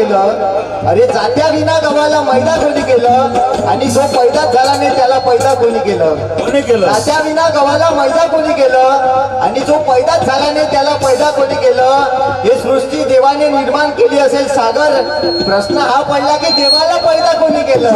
केलं? अरे जात्या विना गव्हाला मैदा कोणी केलं? आणि जो पैदा झाला नाही त्याला पैदा कोणी केलं? कोणी केलं? जात्या विना गव्हाला मैदा कोणी केलं? आणि जो पैदा झाला नाही त्याला पैदा कोणी केलं? हे सृष्टी देवाने निर्माण केली असेल सागर, प्रश्न हा पडला की देवाला पैदा कोणी केलं?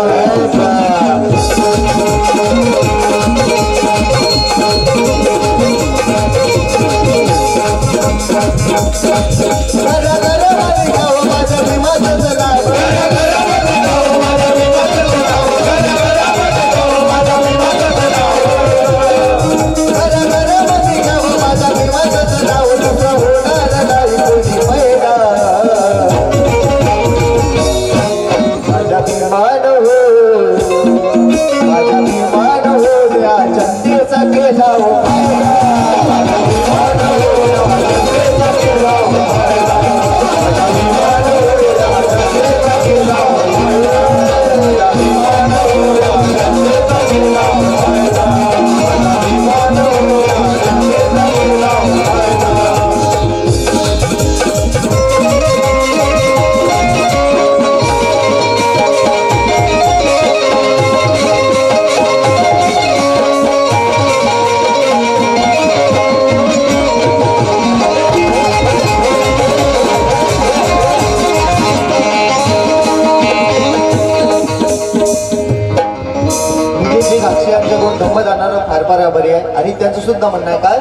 आणि त्यांचं सुद्धा म्हणणं आहे काय?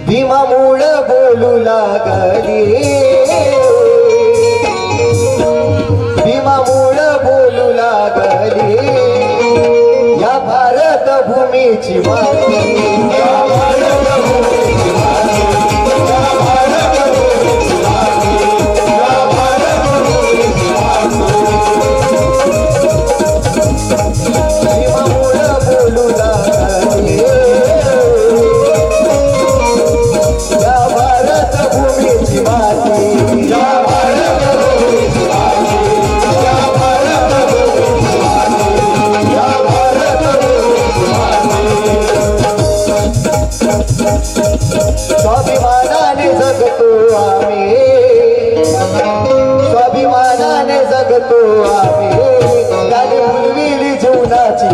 भीमा मूळ बोलू लागली, भीमा मूळ बोलू लागली, या भारत भूमीची माती, स्वाभिमानाने जगतो आम्ही, स्वाभिमानाने जगतो आम्ही, त्याने फुलविली जीवनाची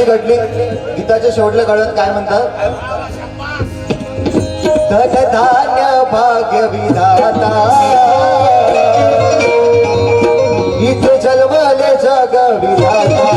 घडली. गीताच्या शेवटल्या काळात काय म्हणतात? धन धान्य भाग्य विधाता, इथे जन्मले जग विधाता,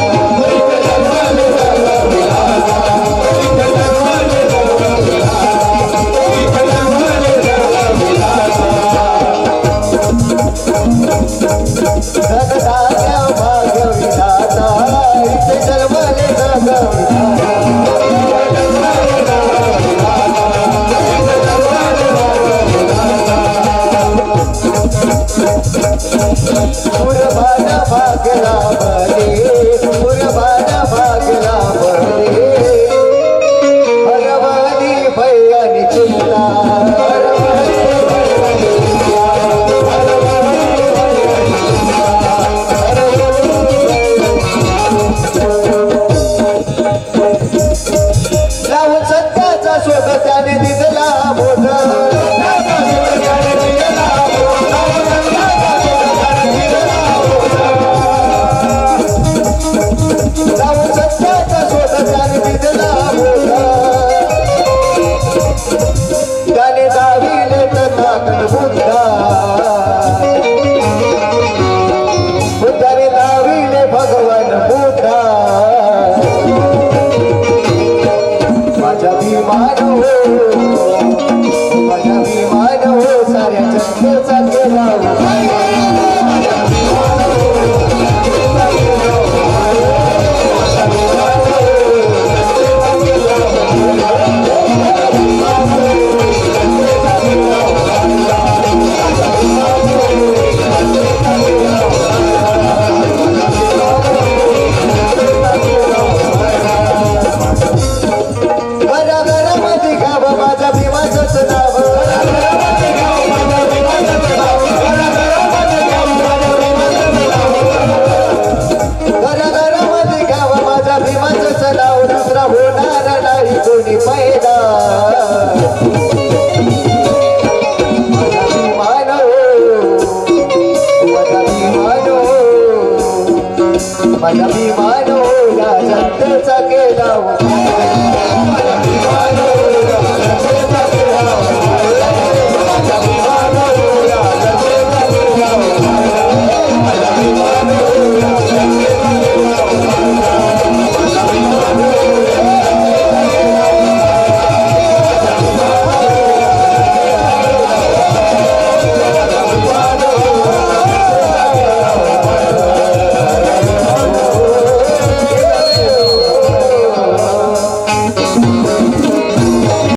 माझा अभिमान हो या जनतेचा केला